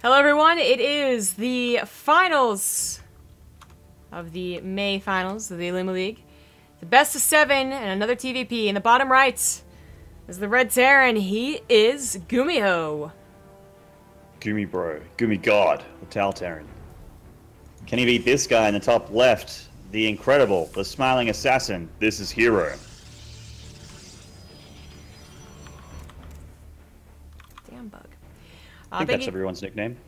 Hello everyone, it is the finals of the May finals of the Olimoleague. The best of 7 and another TvP. In the bottom right is the Red Terran. He is GuMiho. Gumi bro, Gumi god, the Tal Terran. Can he beat this guy in the top left? The incredible, the smiling assassin. This is herO. Damn bug. I think that's everyone's nickname.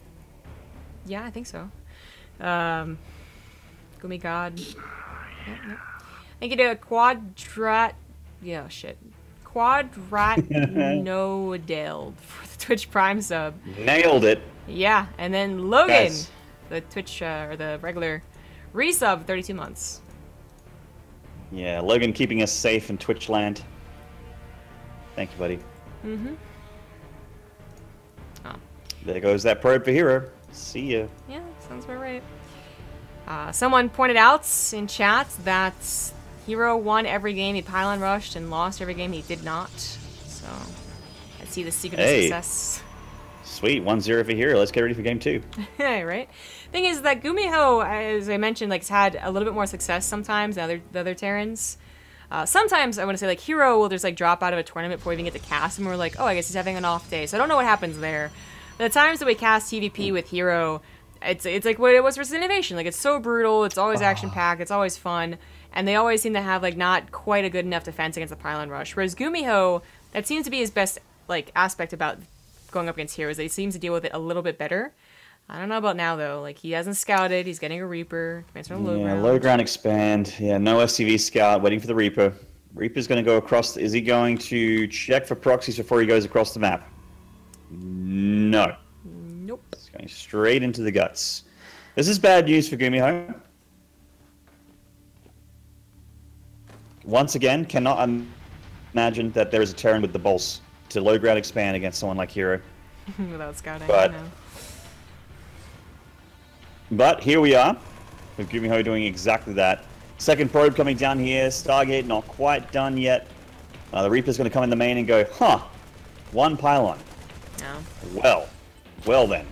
Yeah, I think so. Gumi God. Yep. Thank you to Quadrat. Yeah, shit. Quadratnodale for the Twitch Prime sub. Nailed it. Yeah, and then Logan, Yes. the Twitch or the regular resub, 32 months. Yeah, Logan keeping us safe in Twitch land. Thank you, buddy. Mm-hmm. There goes that probe for herO. See ya. Yeah, sounds about right. Someone pointed out in chat that herO won every game he pylon rushed and lost every game he did not. So, I see the secret of success. Sweet, 1-0 for herO. Let's get ready for game 2. Right? Thing is that GuMiho, as I mentioned, like, has had a little bit more success sometimes than the other Terrans. Sometimes, I want to say, like, herO will just, like, drop out of a tournament before we even get to cast, and we're like, oh, I guess he's having an off day. So I don't know what happens there. The times that we cast TvP with herO, it's like what it was for Innovation. Like, it's so brutal, it's always action-packed, it's always fun, and they always seem to have, like, not quite a good enough defense against the pylon rush. Whereas GuMiho, that seems to be his best, like, aspect about going up against herO, is that he seems to deal with it a little bit better. I don't know about now, though. Like, he hasn't scouted, he's getting a Reaper, commands from low ground. Low ground expand. Yeah, no SCV scout, waiting for the Reaper. Reaper's going to go across. Is he going to check for proxies before he goes across the map? No. Nope. It's going straight into the guts. This is bad news for GuMiho. Once again, cannot imagine that there is a Terran with the bolts to low ground expand against someone like herO. Without scouting, I know. But here we are, with GuMiho doing exactly that. Second probe coming down here. Stargate not quite done yet. The Reaper's going to come in the main and go, huh, one pylon. No. Well then.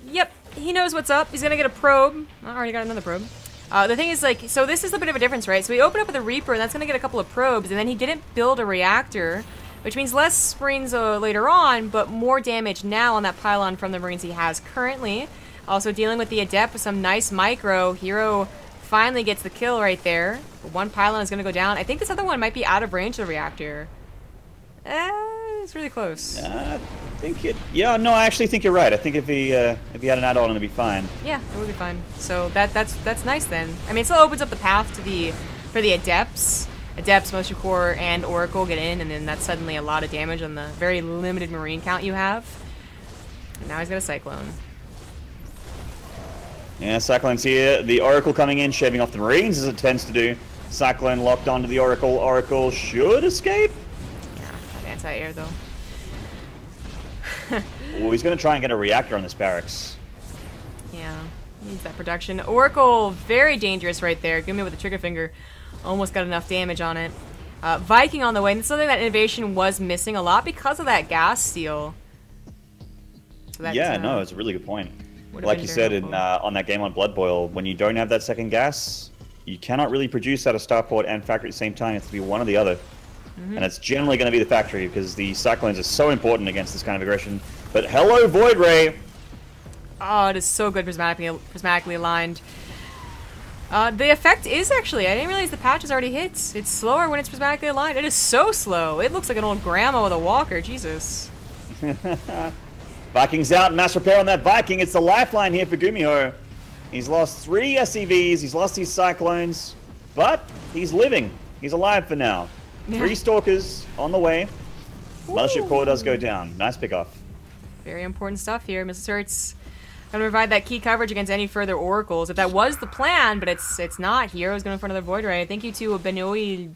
Yep, he knows what's up. He's gonna get a probe. I already got another probe. The thing is, like, so this is a bit of a difference, right? So we open up with a Reaper, and that's gonna get a couple of probes, and then he didn't build a reactor, which means less Marines later on, but more damage now on that pylon from the Marines he has currently. Also dealing with the Adept with some nice micro. herO finally gets the kill right there. But one pylon is gonna go down. I think this other one might be out of range of the reactor. It's really close. I think it. Yeah, no, I actually think you're right. I think if he had an add-on, it'd be fine. Yeah, it would be fine. So that's nice then. I mean, it still opens up the path to for the Adepts. Adepts, Motion Core, and Oracle get in, and then that's suddenly a lot of damage on the very limited Marine count you have. And now he's got a Cyclone. Yeah, Cyclone's here. The Oracle coming in, shaving off the Marines as it tends to do. Cyclone locked onto the Oracle. Oracle should escape. Yeah, anti-air though. Oh, he's going to try and get a reactor on this barracks. Yeah, needs that production. Oracle, very dangerous right there. GuMiho with the trigger finger. Almost got enough damage on it. Viking on the way. And it's something that Innovation was missing a lot because of that gas steal. So that, yeah, no, it's a really good point. Like you said on that game on Blood Boil, when you don't have that second gas, you cannot really produce out of starport and factory at the same time. It has to be one or the other. And it's generally going to be the factory because the Cyclones are so important against this kind of aggression. But hello, Void Ray! Oh, it is so good prismatically aligned. The effect is actually, I didn't realize the patch has already hit. It's slower when it's prismatically aligned. It is so slow. It looks like an old grandma with a walker. Jesus. Viking's out. Mass repair on that Viking. It's the lifeline here for GuMiho. He's lost 3 SCVs. He's lost his Cyclones. But he's living. He's alive for now. 3 Stalkers on the way. Mothership core does go down. Nice pickoff. Very important stuff here. Mrs. Hertz gonna provide that key coverage against any further oracles. If that was the plan, but it's not. herO's going for another Void Ray. Thank you to Benoit.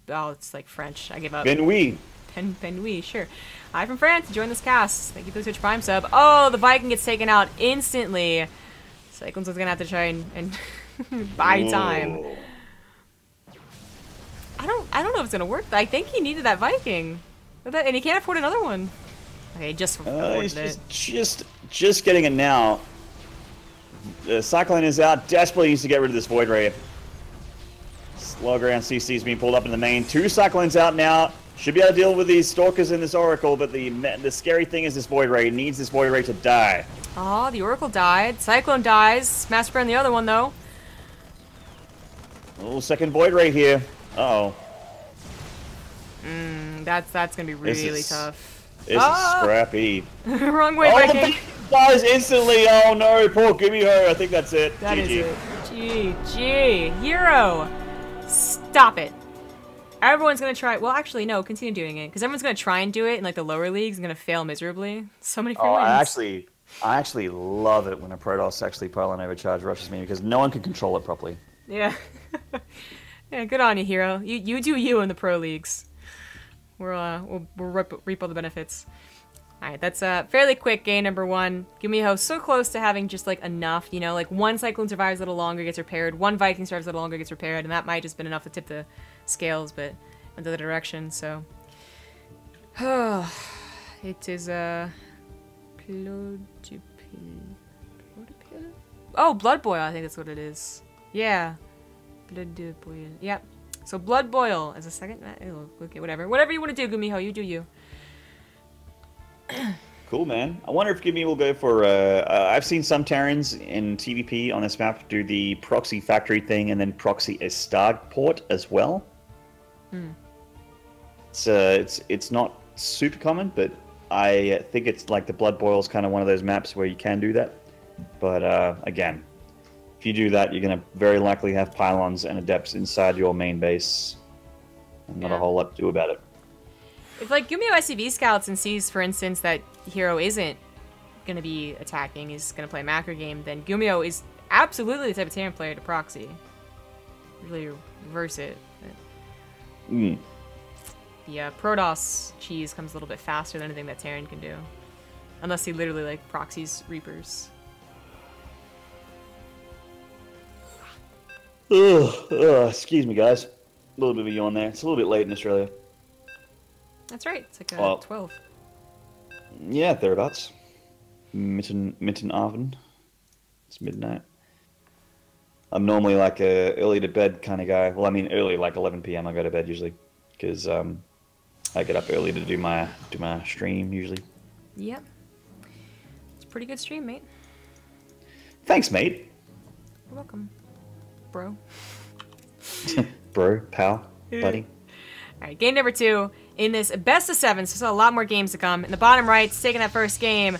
Oh, it's like French. I give up. Benoit. Benoit, sure. Hi from France. Join this cast. Thank you for the Twitch Prime sub. Oh, the Viking gets taken out instantly. Cyclones is gonna have to try and buy time. I don't know if it's gonna work. I think he needed that Viking, and he can't afford another one. Okay, just he's just getting it now. The Cyclone is out. Desperately needs to get rid of this Void Ray. Low ground CC is being pulled up in the main. 2 Cyclones out now. Should be able to deal with these Stalkers in this Oracle, but the scary thing is this Void Ray. Needs this Void Ray to die. Oh, the Oracle died. Cyclone dies. Master on the other one, though. Oh, second Void Ray here. Uh-oh. That's going to be really tough. This is scrappy. Wrong way, Viking. Dies instantly. Oh, no. Poor GuMiho. I think that's it. That GG. is it. GG. herO. Stop it. Everyone's gonna try. Well, actually, no. Continue doing it, because everyone's gonna try and do it in like the lower leagues and gonna fail miserably. So many free wins. I actually love it when a Protoss actually pylon overcharge rushes me because no one can control it properly. Yeah. Yeah. Good on you, herO. You do you in the pro leagues. We'll reap all the benefits. All right, that's a fairly quick game number 1. GuMiho so close to having just like enough, you know, like 1 Cyclone survives a little longer, gets repaired, 1 Viking survives a little longer, gets repaired, and that might just been enough to tip the scales, but went the other direction. So, it is a Blood Boil. I think that's what it is. Yeah, Blood Boil. Yep. So Blood Boil as a second. Okay, whatever you want to do, GuMiho, you do you. Cool, man. I wonder if GuMiho will go for... I've seen some Terrans in TvP on this map do the proxy factory thing and then proxy a Starg port as well. It's not super common, but I think it's like the Blood Boil is kind of one of those maps where you can do that. But again, if you do that, you're going to very likely have pylons and adepts inside your main base. And not a whole lot to do about it. If like GuMiho SCV scouts and sees, for instance, that herO isn't going to be attacking, he's going to play a macro game, then GuMiho is absolutely the type of Terran player to proxy. Really reverse it. The Protoss cheese comes a little bit faster than anything that Terran can do. Unless he literally like proxies Reapers. Excuse me, guys. A little bit of a yawn there. It's a little bit late in Australia. That's right. It's like 12. Yeah, thereabouts. Mittenavond. It's midnight. I'm normally like a early to bed kind of guy. Well, I mean early, like 11 p.m. I go to bed usually, because I get up early to do my stream usually. Yep. It's a pretty good stream, mate. Thanks, mate. You're welcome, bro. Bro, pal, buddy. All right, game number 2 in this best of 7. So a lot more games to come. In the bottom right, taking that first game,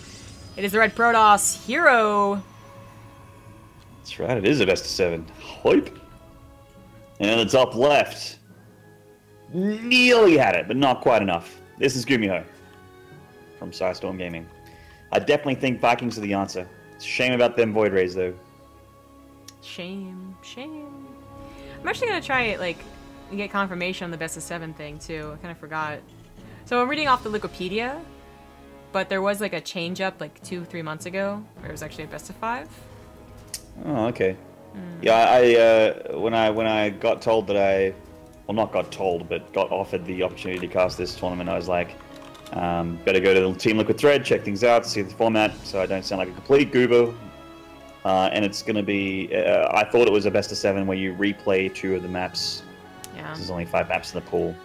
it is the Red Protoss herO. That's right, it is a best of 7. Hype. And the top left, nearly had it, but not quite enough. This is GuMiho from Psystorm Gaming. I definitely think Vikings are the answer. It's a shame about them Void Rays, though. Shame. I'm actually gonna try it, like, and get confirmation on the best of 7 thing too. I kind of forgot. So I'm reading off the Wikipedia, but there was like a change up like 2-3 months ago where it was actually a best of 5. Oh, okay. Yeah, when I got told that not got told, but got offered the opportunity to cast this tournament, I was like, better go to the Team Liquid thread, check things out, see the format, so I don't sound like a complete goober. And it's gonna be, I thought it was a best of 7 where you replay 2 of the maps. Yeah. There's only 5 maps in the pool.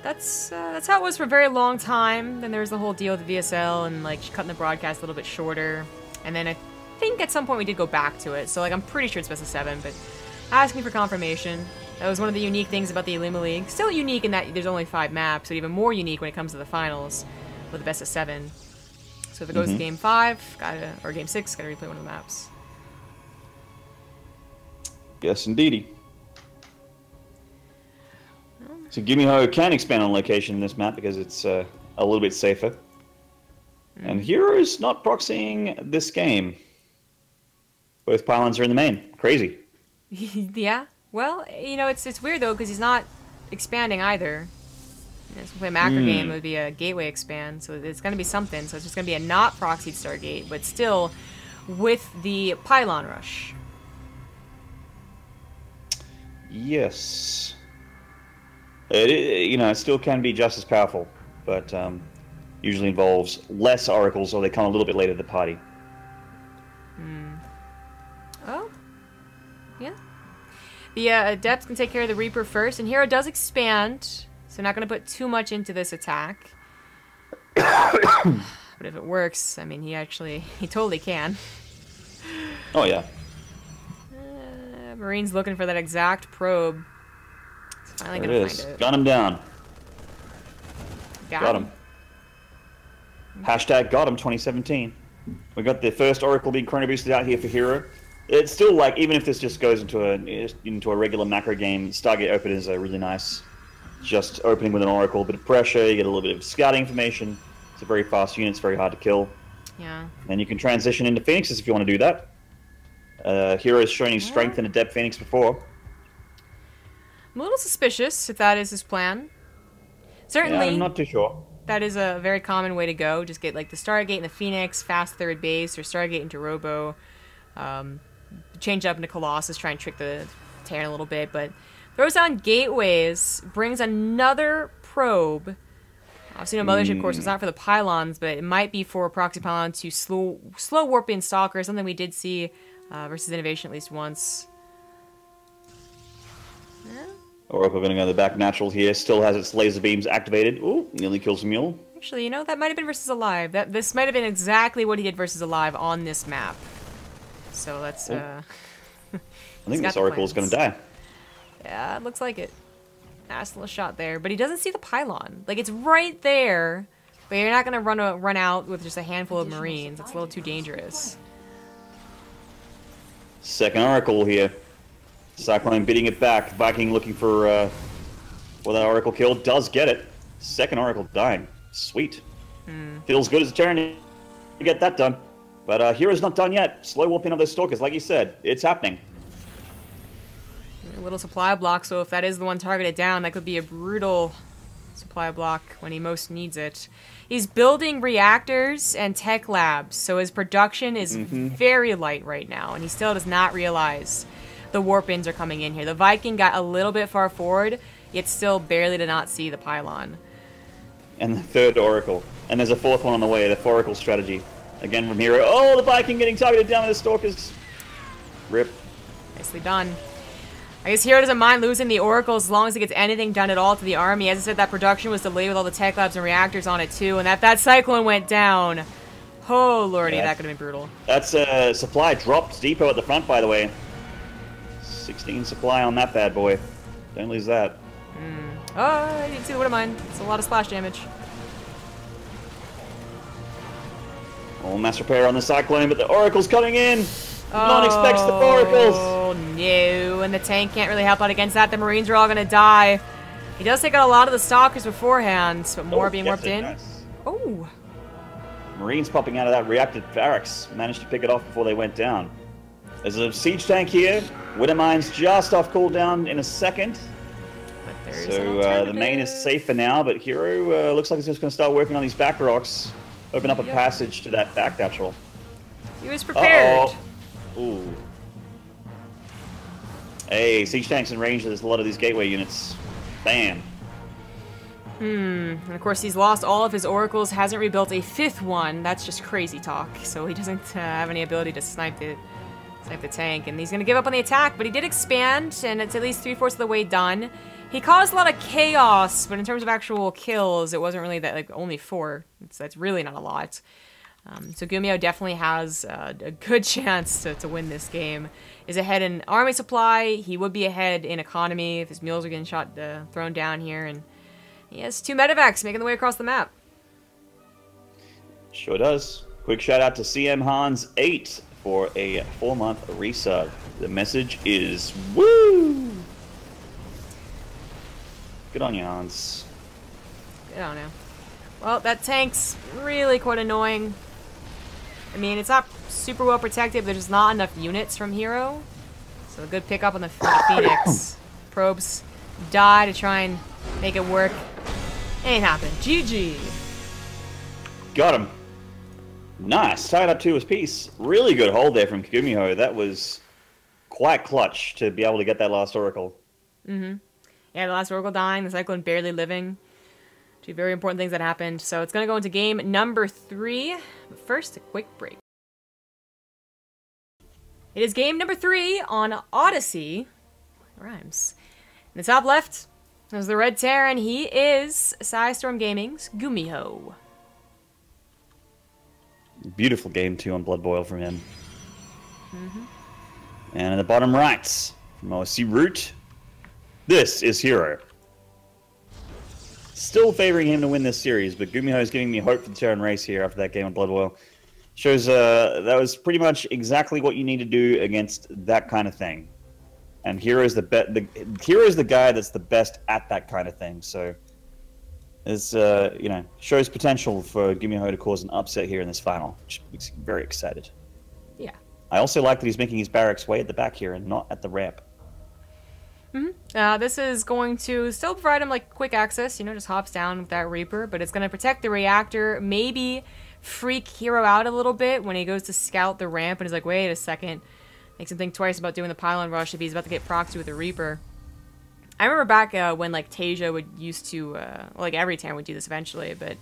That's how it was for a very long time. Then there was the whole deal with the VSL and like cutting the broadcast a little bit shorter. And then I think at some point we did go back to it. So like I'm pretty sure it's best of 7, but asking for confirmation. That was one of the unique things about the Olimoleague. Still unique in that there's only 5 maps, but even more unique when it comes to the finals with the best of 7. So if it goes to game 5, or game 6, gotta replay one of the maps. Yes, indeedy. So GuMiho can expand on location in this map because it's a little bit safer. And hero's not proxying this game. Both pylons are in the main. Crazy. Yeah. Well, you know, it's weird though because he's not expanding either. If we play a macro game, it would be a gateway expand, so it's going to be something. So it's just going to be a not proxied Stargate, but still with the pylon rush. Yes. It still can be just as powerful, but usually involves less oracles, or they come a little bit later to the party. Oh, yeah. The Adepts can take care of the Reaper first, and herO does expand, so not going to put too much into this attack. But if it works, I mean, he totally can. Oh, yeah. Marine's looking for that exact probe. He's finally going to find it. Gun him down. Got him. Hashtag got him 2017. We got the first Oracle being chrono boosted out here for herO. It's still like, even if this just goes into a regular macro game, Stargate Open is a really nice, just opening with an Oracle, a bit of pressure, you get a little bit of scouting information. It's a very fast unit, it's very hard to kill. Yeah. Then you can transition into Phoenixes if you want to do that. herO has shown you strength in Adept Phoenix before. I'm a little suspicious if that is his plan. Certainly. Yeah, I'm not too sure. That is a very common way to go. Just get like the Stargate and the Phoenix, fast third base, or Stargate into Robo. Change up into Colossus, try and trick the Terran a little bit, but throws down gateways, brings another probe. Obviously, no mothership course. It's not for the pylons, but it might be for proxy pylon to slow warp in Stalker, something we did see versus Innovation at least once. Oracle going to go to the back natural here. Still has its laser beams activated. Ooh, nearly kills a mule. Actually, you know, that might have been versus Alive. This might have been exactly what he did versus Alive on this map. So let's. I think this Oracle is going to die. Yeah, it looks like it. Nice little shot there, but he doesn't see the pylon. Like, it's right there, but you're not going to run out with just a handful of Marines. It's a little too dangerous. Second Oracle here. Cyclone bidding it back. Viking looking for that Oracle kill. Does get it. Second Oracle dying. Sweet. Feels good as a Terran to get that done. But herO's not done yet. Slow warping of those Stalkers. Like you said, it's happening. A little supply block, so if that is the one targeted down, that could be a brutal supply block when he most needs it. He's building reactors and tech labs, so his production is very light right now, and he still does not realize the warp-ins are coming in here. The Viking got a little bit far forward, yet still barely did not see the pylon. And the third Oracle. And there's a fourth one on the way, the Foracle strategy. Again from herO. Oh, the Viking getting targeted down with the Stalkers. Rip. Nicely done. I guess herO doesn't mind losing the Oracle as long as he gets anything done at all to the army. As I said, that production was delayed with all the tech labs and reactors on it too, and that Cyclone went down. Oh lordy, that could have been brutal. That's supply dropped depot at the front, by the way. 16 supply on that bad boy. Don't lose that. Oh, I didn't see the Widowmine. It's a lot of splash damage. All mass repair on the Cyclone, but the Oracle's coming in. None expects the Oracles. Oh no, and the tank can't really help out against that. The Marines are all going to die. He does take out a lot of the Stalkers beforehand, but more being warped in. Nice. Oh. Marines popping out of that reactor barracks. Managed to pick it off before they went down. There's a siege tank here. Widowmine's just off cooldown in a second. So the main is safe for now, but herO looks like he's just going to start working on these back rocks. Open up a passage to that back natural. He was prepared. Ooh. Hey, siege tanks in range. There's a lot of these gateway units. Bam. And of course he's lost all of his oracles, hasn't rebuilt a fifth one. That's just crazy talk. So he doesn't have any ability to snipe the tank, and he's gonna give up on the attack. But he did expand, and it's at least 3/4 of the way done. He caused a lot of chaos, but in terms of actual kills, it wasn't really that, like, only 4. That's really not a lot. So GuMiho definitely has a good chance to win this game. Is ahead in army supply. He would be ahead in economy if his mules are getting thrown down here. And he has 2 medevacs making the way across the map. Sure does. Quick shout out to CM Hans 8 for a 4-month resub. The message is woo! Good on you, Hans. I don't know. Well, that tank's really quite annoying. I mean, it's not super well protected, but there's just not enough units from herO. So a good pickup on the Phoenix. Probes die to try and make it work. Ain't happened. GG. Got him. Nice. Tied up to his piece. Really good hold there from GuMiho. That was quite clutch to be able to get that last Oracle. Yeah, the last Oracle dying, the Cyclone barely living. Two very important things that happened. So it's going to go into game number 3. But first, a quick break. It is game number 3 on Odyssey. Rhymes. In the top left, there's the Red Terran. He is Psystorm Gaming's GuMiho. Beautiful game, too, on Blood Boil from him. And in the bottom right, from OSC Root, this is herO. Still favoring him to win this series, but GuMiho is giving me hope for the Terran race here after that game on Blood Boil. Shows that was pretty much exactly what you need to do against that kind of thing. And herO's herO's the guy that's the best at that kind of thing. So, it's you know, shows potential for GuMiho to cause an upset here in this final, which makes me very excited. Yeah. I also like that he's making his barracks way at the back here and not at the ramp. This is going to still provide him like quick access, you know, just hops down with that Reaper, but it's going to protect the reactor, maybe freak herO out a little bit when he goes to scout the ramp and he's like, wait a second, makes him think twice about doing the pylon rush if he's about to get proxed with a Reaper. I remember back when like Tasia would used to, like every Terran would do this eventually, but I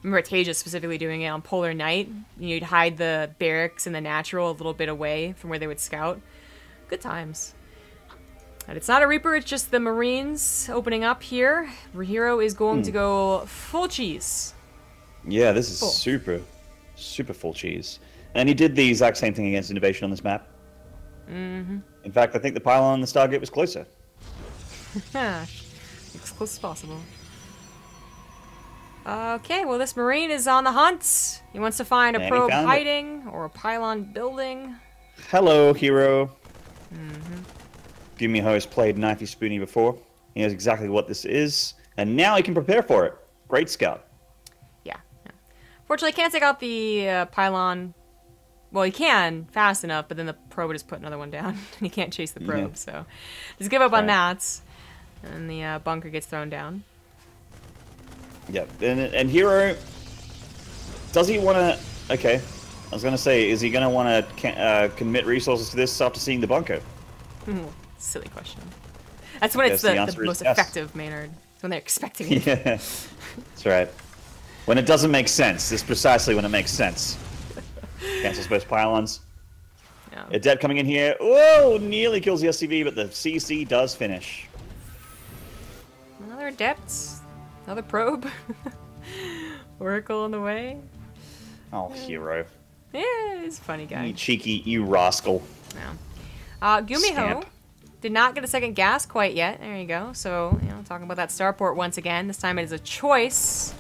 remember Tasia specifically doing it on Polar Night. You'd hide the barracks and the natural a little bit away from where they would scout. Good times. And it's not a Reaper, it's just the Marines opening up here. herO is going to go full cheese. Yeah, this is super full cheese. And he did the exact same thing against Innovation on this map. In fact, I think the pylon on the Stargate was closer. As close as possible. Okay, well this Marine is on the hunt. He wants to find a probe hiding or a pylon building. Hello, herO. GuMiho has played Knifey Spoony before. He knows exactly what this is, and now he can prepare for it. Great scout. Yeah. Fortunately, he can't take out the pylon. Well, he can fast enough, but then the probe would just put another one down, and he can't chase the probe. So just give up on that, and the bunker gets thrown down. Yep, and herO, does he want to? Okay, I was going to say, is he going to want to commit resources to this after seeing the bunker? Silly question. That's when it's the most effective, Maynard. It's when they're expecting it. Yeah, that's right. When it doesn't make sense. This is precisely when it makes sense. Cancels both pylons. Yeah. Adept coming in here. Whoa! Nearly kills the SCV, but the CC does finish. Another Adept. Another probe. Oracle on the way. Oh, herO. Yeah, he's a funny guy. You cheeky, you rascal. Yeah. GuMiho did not get a second gas quite yet. There you go. So, you know, talking about that starport once again. This time it is a choice.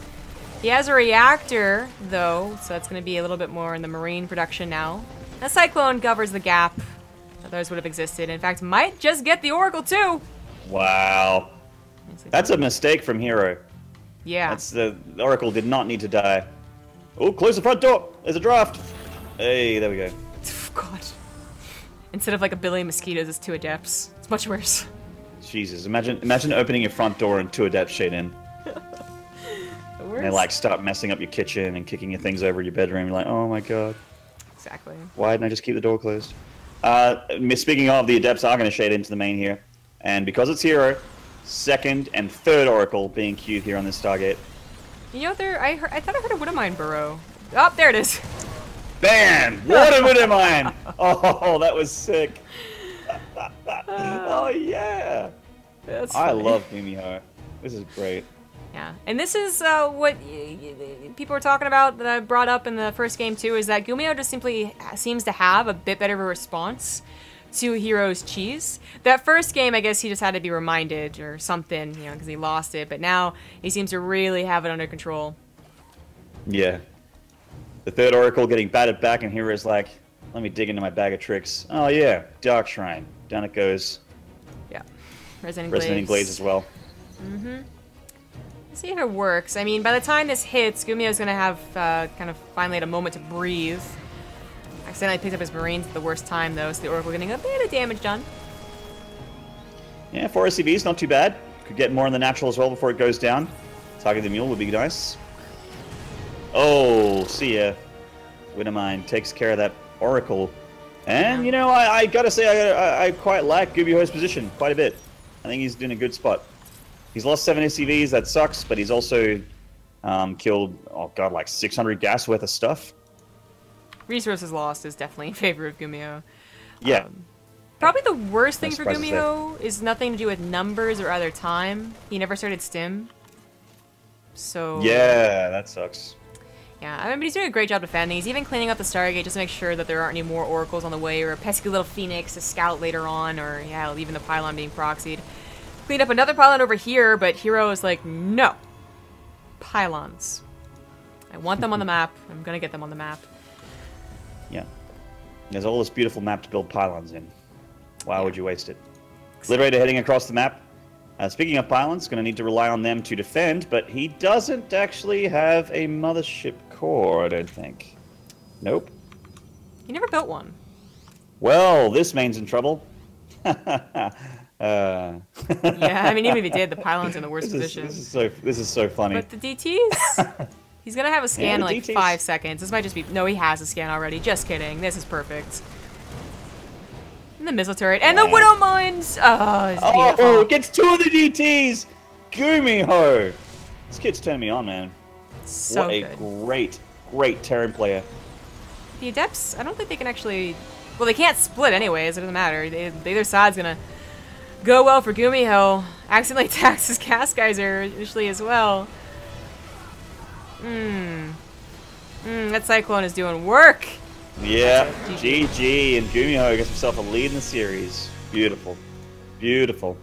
He has a reactor, though, so that's going to be a little bit more in the Marine production now. That Cyclone covers the gap that those would have existed. In fact, might just get the Oracle, too. Wow. That's a mistake from herO. Yeah. That's the Oracle did not need to die. Oh, close the front door. There's a draft. Hey, there we go. God. Instead of like a billion mosquitoes, it's 2 Adepts. It's much worse. Jesus, imagine opening your front door and 2 Adepts shade in. And they like start messing up your kitchen and kicking your things over your bedroom. You're like, oh my god. Exactly. Why didn't I just keep the door closed? Speaking of, the Adepts are going to shade into the main here. And because it's herO, 2nd and 3rd Oracle being queued here on this Stargate. You know, I thought I heard a Widowmine burrow. Oh, there it is. Bam! What a Widowmine! Oh, that was sick. Oh, yeah. I love GuMiho. This is great. Yeah, and this is what people were talking about that I brought up in the first game too, is that GuMiho just simply seems to have a bit better of a response to herO's cheese. That first game, I guess he just had to be reminded or something, you know, because he lost it, but now he seems to really have it under control. Yeah. The 3rd Oracle getting batted back, and herO's like, let me dig into my bag of tricks. Oh yeah, Dark Shrine. Down it goes. Yeah. Resonating Glaives as well. Let's see if it works. I mean, by the time this hits, GuMiho's going to have kind of finally had a moment to breathe. Accidentally picked up his Marines at the worst time, though, so the Oracle getting a bit of damage done. Yeah, 4 SCVs, not too bad. Could get more in the natural as well before it goes down. Target the Mule would be nice. Oh, see ya. Widowmine takes care of that Oracle. And, you know, I gotta say, I quite like GuMiho's position quite a bit. I think he's doing a good spot. He's lost 7 SCVs, that sucks, but he's also Killed, oh god, like 600 gas worth of stuff. Resources lost is definitely in favor of GuMiho. Yeah. Probably the worst thing No for surprises there. GuMiho is nothing to do with numbers or either time. He never started stim. So... Yeah, that sucks. Yeah, I mean, but he's doing a great job defending. He's even cleaning up the Stargate just to make sure that there aren't any more oracles on the way, or a pesky little phoenix to scout later on, or, yeah, even the pylon being proxied. Cleaned up another pylon over here, but herO is like, no. Pylons. I want them on the map. I'm gonna get them on the map. Yeah. There's all this beautiful map to build pylons in. Why would you waste it? Liberator heading across the map. Speaking of pylons, going to need to rely on them to defend, but he doesn't actually have a mothership core, I don't think. Nope. He never built one. Well, this main's in trouble. Yeah, I mean, even if he did, the pylon's in the worst position. This is so funny. But the DTs? He's gonna have a scan in like DTs. 5 seconds. This might just be... No, he has a scan already. Just kidding. This is perfect. And the missile turret. And the Widow Mines! Oh, it's beautiful. Oh, it gets 2 of the DTs! GuMiho! This kid's turning me on, man. So what a good. great Terran player. The Adepts, I don't think they can actually... Well, they can't split anyways. It doesn't matter. The other side's gonna go well for GuMiho. Accidentally attacks his gas geyser initially as well. That Cyclone is doing work. Yeah, GG, and GuMiho gets himself a lead in the series. Beautiful. Beautiful.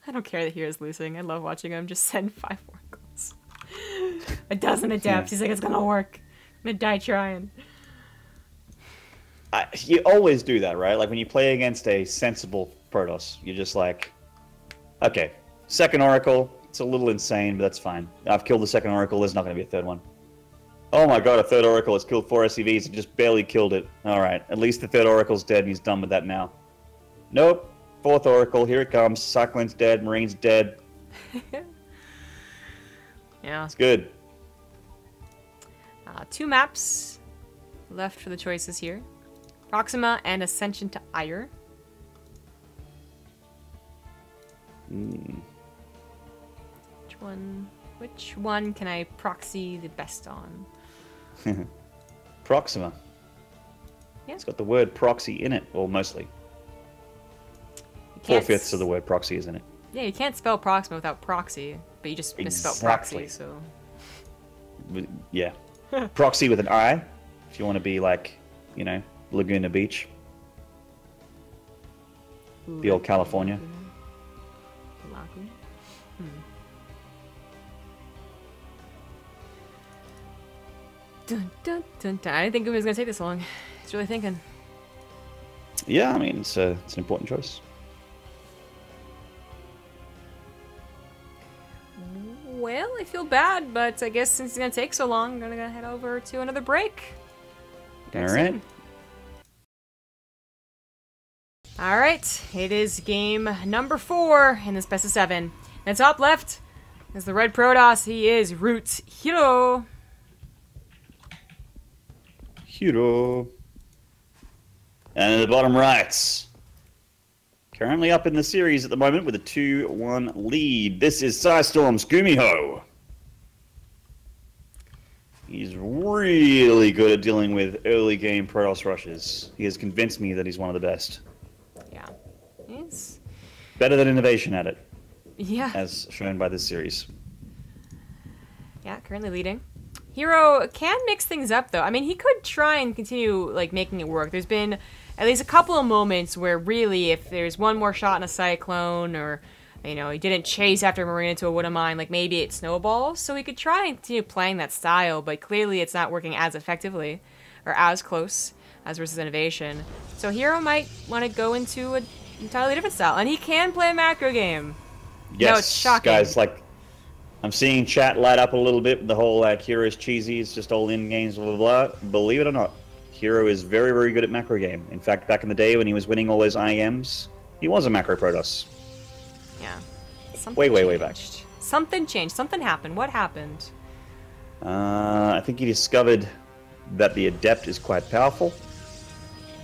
I don't care that hero's losing. I love watching him just send 5 oracles. A dozen Adepts. Yeah. He's like, it's gonna work. I'm gonna die trying. You always do that, right? Like when you play against a sensible Protoss, you're just like, okay, second Oracle, it's a little insane, but that's fine. I've killed the second Oracle, there's not going to be a third one. Oh my god, a third Oracle has killed 4 SCVs and just barely killed it. Alright, at least the third Oracle's dead and he's done with that now. Nope, 4th Oracle, here it comes. Cyclone's dead, Marine's dead. Yeah. It's good. 2 maps left for the choices here. Proxima and Ascension to Ire. Which one can I proxy the best on? Proxima. Yeah. It's got the word proxy in it, or mostly. 4/5 of the word proxy is in it. Yeah, you can't spell Proxima without proxy, but you just misspelled Exactly. proxy, so... Yeah. Proxy with an I, if you want to be like, you know, Laguna Beach. The old California. Dun, dun, dun, dun. I didn't think it was going to take this long. He's really thinking. Yeah, I mean, it's an important choice. Well, I feel bad, but I guess since it's going to take so long, I'm going to head over to another break. Alright. Alright, it is game number 4 in this best of 7. And top left is the red Protoss. He is Root herO. herO. And in the bottom right, currently up in the series at the moment with a 2-1 lead. This is Psystorm's GuMiho. He's really good at dealing with early game Protoss rushes. He has convinced me that he's one of the best. Yeah. He's... Better than Innovation at it. Yeah. As shown by this series. Yeah, currently leading. herO can mix things up, though. I mean, he could try and continue, like, making it work. There's been at least a couple of moments where, really, if there's one more shot in a Cyclone, or, you know, he didn't chase after Marine into a Wood of Mine, like, maybe it snowballs. So he could try and continue playing that style, but clearly it's not working as effectively, or as close as versus Innovation. So herO might want to go into an entirely different style. And he can play a macro game. Yes, no, it's shocking. Guys, like, I'm seeing chat light up a little bit with the whole, like, hero's cheesy, it's just all in games, blah, blah, blah. Believe it or not, herO is very, very good at macro game. In fact, back in the day when he was winning all those IEMs, he was a macro Protoss. Yeah. Way back. Something changed. Something happened. What happened? I think he discovered that the Adept is quite powerful.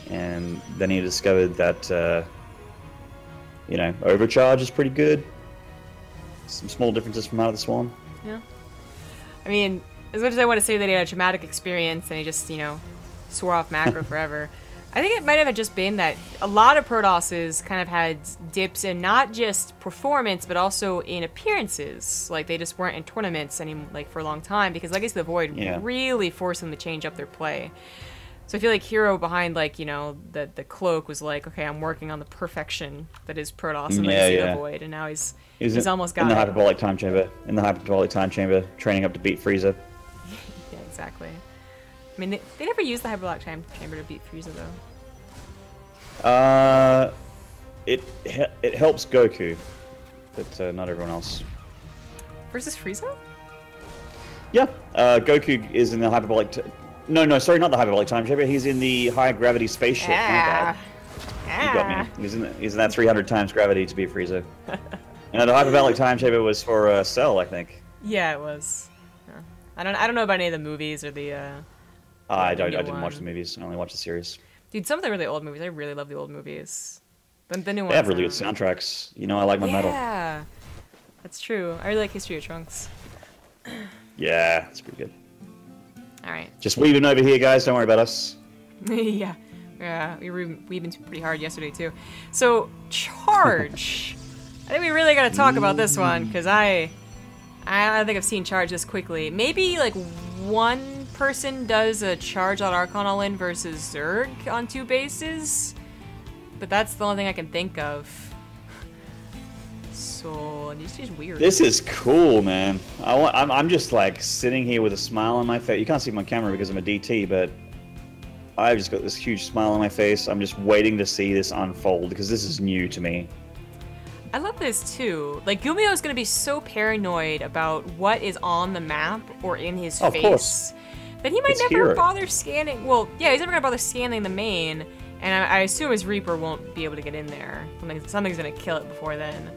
And then he discovered that, you know, Overcharge is pretty good. Some small differences from Heart of the Swarm. Yeah. I mean, as much as I want to say that he had a traumatic experience and he just, you know, swore off macro forever, I think it might have just been that a lot of Protosses kind of had dips in not just performance, but also in appearances. Like, they just weren't in tournaments like for a long time, because Legacy of the Void really forced them to change up their play. So I feel like herO behind, like, you know, the cloak was like, okay, I'm working on the perfection that is Protoss and Legacy of the Void, and now he's almost got in the hyperbolic time chamber. In the hyperbolic time chamber, training up to beat Frieza. Yeah, exactly. I mean, they never used the hyperbolic time chamber to beat Frieza, though. It helps Goku, but not everyone else. Versus Frieza? Yeah, Goku is in the hyperbolic. No, sorry, not the hyperbolic time chamber. He's in the high gravity spaceship. Yeah. You got me. He's in that 300 times gravity to beat Frieza. And the hyperbolic time chamber was for Cell, I think. Yeah, it was. Yeah. I don't know about any of the movies or the. I didn't watch the movies. I only watched the series. Dude, some of the really old movies. I really love the old movies. The new ones. They have really good soundtracks. You know, I like my metal. Yeah, that's true. I really like History of Trunks. Yeah, it's pretty good. All right. Just weaving over here, guys. Don't worry about us. Yeah. We were weaving pretty hard yesterday, too. So, Charge. I think we really got to talk about this one, because I don't think I've seen Charge this quickly. Maybe, like, one person does a Charge on Archon All-In versus Zerg on 2 bases, but that's the only thing I can think of. So, it's just weird. This is cool, man. I'm just, like, sitting here with a smile on my face. You can't see my camera because I'm a DT, but I've just got this huge smile on my face. I'm just waiting to see this unfold, because this is new to me. I love this too. Like, GuMiho is going to be so paranoid about what is on the map or in his face. Of course. That he might never bother scanning. Well, yeah, he's never going to bother scanning the main, and I assume his Reaper won't be able to get in there. Something's going to kill it before then.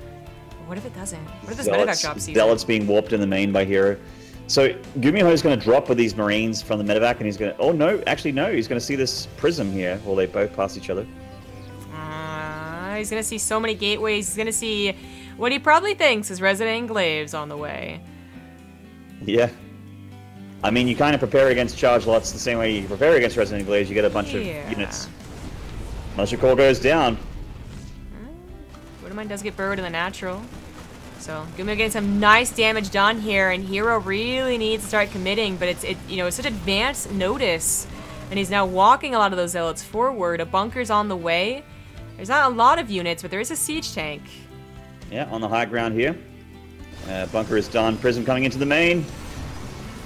But what if it doesn't? What if this medevac drops season? Zealot's being warped in the main by herO. So GuMiho is going to drop with these Marines from the medevac, and he's going to... Oh, no. Actually, no. He's going to see this prism here. Well, they both pass each other. He's going to see so many gateways. He's going to see what he probably thinks is Resident Enclaves on the way. Yeah. I mean, you kind of prepare against charge lots the same way you prepare against Resident Enclaves. You get a bunch of units. Unless your core goes down. Wouldn't does get buried in the natural. So GuMiho getting some nice damage done here, and herO really needs to start committing, but it's such advanced notice, and he's now walking a lot of those zealots forward. A bunker's on the way. There's not a lot of units, but there is a siege tank. Yeah, on the high ground here. Bunker is done. Prism coming into the main.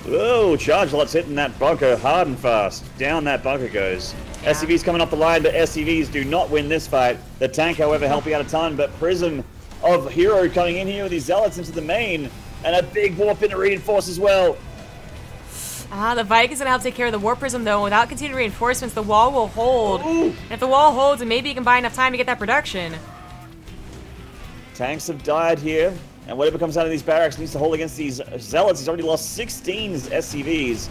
Whoa, charge lots hitting that bunker hard and fast. Down that bunker goes. Yeah. SCV's coming off the line, but SCVs do not win this fight. The tank, however, helping out a ton, but Prism of herO coming in here with these zealots into the main, and a big warp in to reinforce as well. The Viking's gonna help take care of the Warp Prism, though. Without continued reinforcements, the wall will hold. Ooh. And if the wall holds, and maybe you can buy enough time to get that production. Tanks have died here, and whatever comes out of these barracks needs to hold against these zealots. He's already lost 16 SCVs,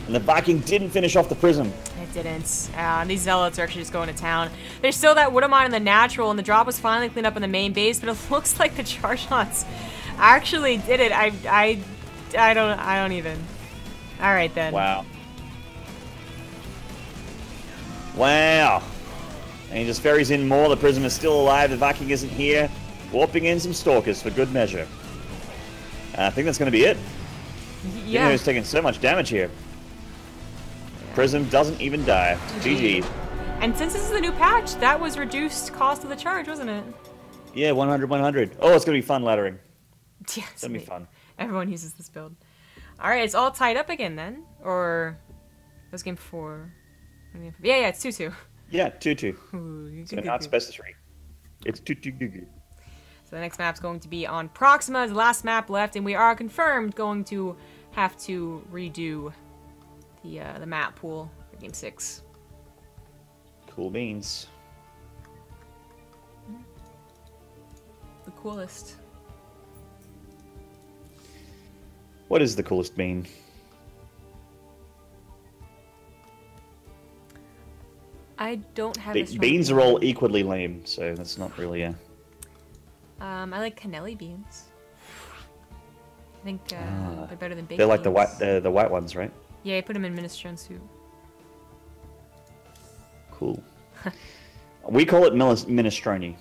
and the Viking didn't finish off the Prism. It didn't. And these zealots are actually just going to town. There's still that Woodamon in the natural, and the drop was finally cleaned up in the main base, but it looks like the charge shots actually did it. I don't even. All right, then. Wow. Wow. And he just ferries in more. The Prism is still alive. The Viking isn't here. Warping in some Stalkers for good measure. I think that's going to be it. Yeah. He's taking so much damage here. Prism doesn't even die. GG. And since this is the new patch, that was reduced cost of the charge, wasn't it? Yeah, 100, 100. Oh, it's going to be fun laddering. Yeah, it's going to be fun. Everyone uses this build. All right, it's all tied up again then? Or was game 4? Yeah, it's 2-2. Yeah, 2-2. So now it's best of 3. It's 2-2. So the next map's going to be on Proxima, the last map left, and we are confirmed going to have to redo the map pool for game 6. Cool beans. The coolest. What is the coolest bean? I don't have beans are all equally lame, so that's not really a... I like cannelli beans. I think they're better than baked They're like beans. the white ones, right? Yeah, I put them in minestrone soup. Cool. We call it minestrone.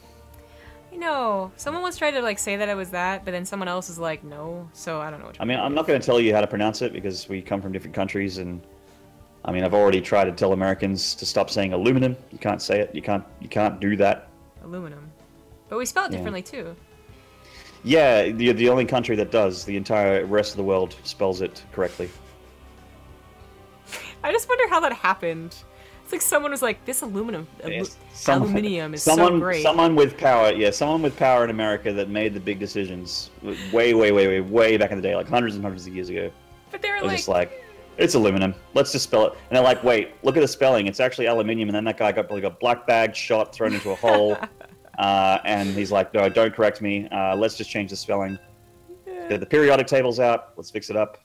I know. Someone once tried to like say that it was that, but then someone else is like, no. So I don't know what. I mean, I'm not going to tell you how to pronounce it because we come from different countries, and I mean, I've already tried to tell Americans to stop saying aluminum. You can't say it. You can't do that. Aluminum. But we spell it differently too. Yeah, the only country that does. The entire rest of the world spells it correctly. I just wonder how that happened. It's like someone was like, this aluminium is so great. Someone with power, someone with power in America that made the big decisions way back in the day, like hundreds and hundreds of years ago. But they were just like, it's aluminum. Let's just spell it. And they're like, wait, look at the spelling. It's actually aluminium. And then that guy got black bag, shot, thrown into a hole. And he's like, no, don't correct me. Let's just change the spelling. The periodic table's out. Let's fix it up.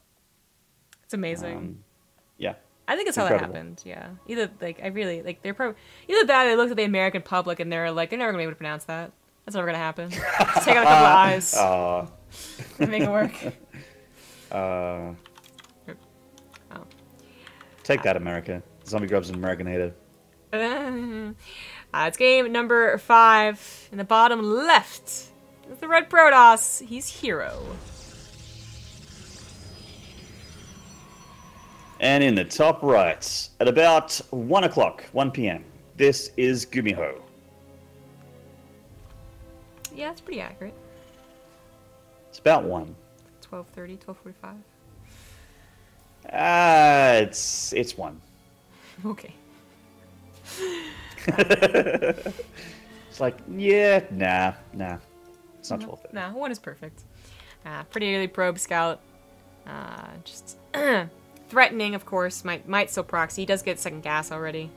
It's amazing. Yeah. I think it's how that happened. Yeah. Either like either that or they looked at the American public and they're like, they're never gonna be able to pronounce that. That's never gonna happen. Just take out a couple of eyes. And make it work. Take that, America. Zombie Grub's an American hater. It's game number 5 in the bottom left. It's the red Protoss. He's herO. And in the top right, at about 1 o'clock, 1 p.m., this is GuMiho. Yeah, that's pretty accurate. It's about 1. 12:30, 12:45. It's 1. Okay. It's like, yeah, nah. It's not 12:30. Nah, 1 is perfect. Pretty early probe scout. Just threatening, of course. Might still proxy. He does get second gas already.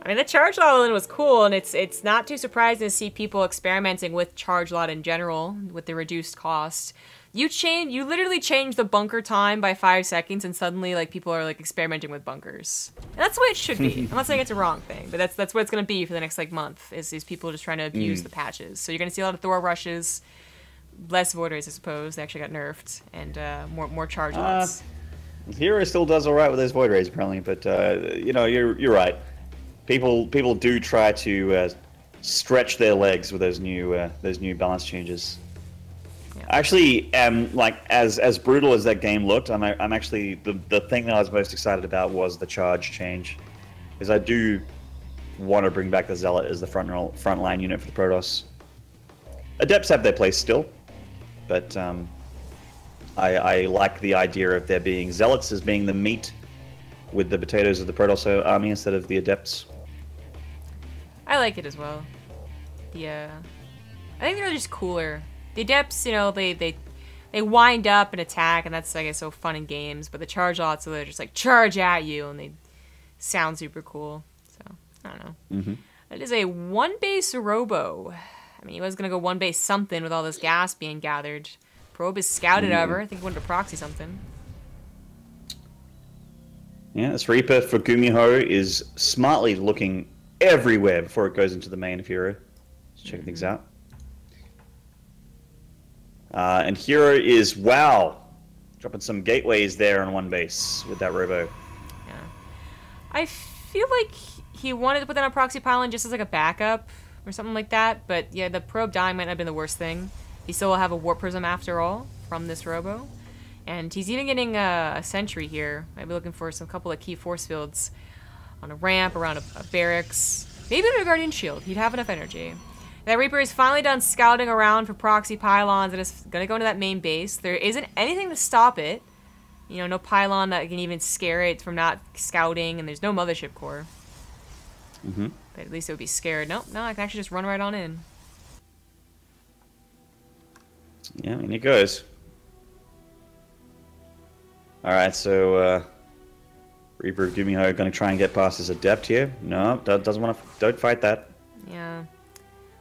I mean, the charge lot was cool, and it's not too surprising to see people experimenting with charge lot in general with the reduced cost. You literally change the bunker time by 5 seconds, and suddenly like people are like experimenting with bunkers. And that's the way it should be. I'm not saying it's a wrong thing, but that's what it's gonna be for the next like month. Is these people just trying to abuse the patches? So you're gonna see a lot of Thor rushes, less void rays, I suppose. They actually got nerfed, and more charge lots. herO still does all right with those void rays apparently, but you know, you're right. People do try to stretch their legs with those new balance changes. Yeah. Actually, like as brutal as that game looked, I'm actually the thing that I was most excited about was the charge change, because I do want to bring back the Zealot as the front line unit for the Protoss. Adepts have their place still, but I like the idea of there being Zealots as being the meat with the potatoes of the Protoss army instead of the Adepts. I like it as well. Yeah, I think they're just cooler. The Adepts, you know, they wind up and attack, and that's, I guess, so fun in games. But the charge lots, so they're just like charge at you, and they sound super cool. So I don't know. Mm-hmm. It is a 1 base robo. I mean, he was gonna go 1 base something with all this gas being gathered. Probe is scouted over. I think he wanted to proxy something. Yeah, this Reaper for GuMiho is smartly looking everywhere before it goes into the main of herO. Just checking things out. And herO is, wow, dropping some gateways there on 1 base with that robo. Yeah. I feel like he wanted to put that on proxy pylon just as like a backup or something like that, but yeah, the probe dying might not have been the worst thing. He still will have a warp prism after all from this robo. And he's even getting a sentry here. Might be looking for some couple of key force fields on a ramp, around a barracks. Maybe even a guardian shield. He'd have enough energy. That Reaper is finally done scouting around for proxy pylons and is going to go into that main base. There isn't anything to stop it. You know, no pylon that can even scare it from not scouting, and there's no mothership core. Mm-hmm. But at least it would be scared. Nope, no, I can actually just run right on in. Yeah, I mean, it goes. Alright, so Reaper of GuMiho going to try and get past his Adept here. No, doesn't want to. Don't fight that. Yeah.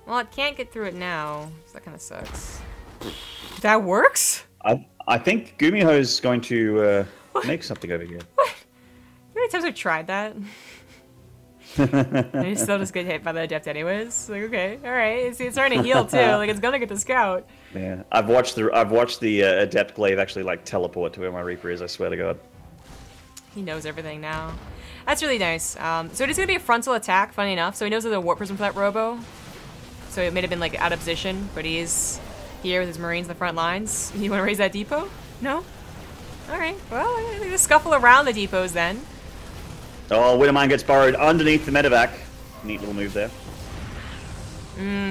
Well, it can't get through it now, so that kind of sucks. That works? I think GuMiho's going to make something over here. What? How many times I've tried that? And you still just get hit by the Adept anyways. Like, okay, alright. It's starting to heal too. Like, it's gonna get the scout. Yeah, I've watched the Adept Glaive actually like teleport to where my Reaper is. I swear to God. He knows everything now. That's really nice. So it is gonna be a frontal attack, funny enough. So he knows there's a Warp Prism for that Robo. So it may have been like out of position, but he's here with his Marines in the front lines. You want to raise that depot? No? Alright, well, I think the scuffle around the depots then. Oh, Widowmine gets burrowed underneath the medevac. Neat little move there.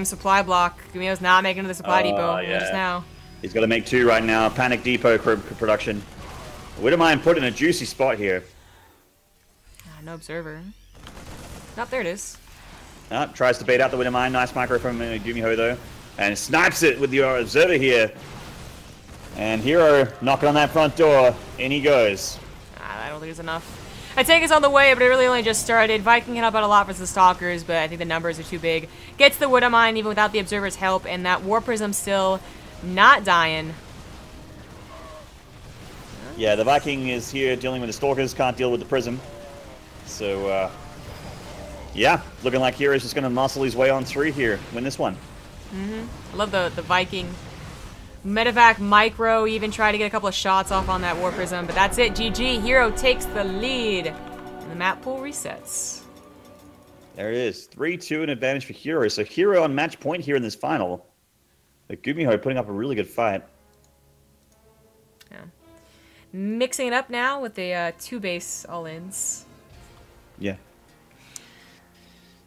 Supply block. GuMiho's not making it to the supply depot just now. He's got to make 2 right now. Panic depot production. Widowmine put in a juicy spot here. No observer. Nope, there it is. Tries to bait out the Widowmine. Nice micro from GuMiho though. And snipes it with the observer here. And herO knocking on that front door. In he goes. I don't think it's enough. I take us on the way, but it really only just started. Viking can help out a lot versus the Stalkers, but I think the numbers are too big. Gets the Widowmine even without the Observer's help, and that Warp Prism still not dying. Yeah, the Viking is here dealing with the Stalkers, can't deal with the Prism. So, yeah, looking like herO's just going to muscle his way on through here, win this one. I love the Viking. Medevac micro even tried to get a couple of shots off on that Warp Prism, but that's it. GG. herO takes the lead. And the map pool resets. There it is. 3-2 an advantage for herO. So herO on match point here in this final. But GuMiho putting up a really good fight. Yeah. Mixing it up now with the 2 base all-ins. Yeah.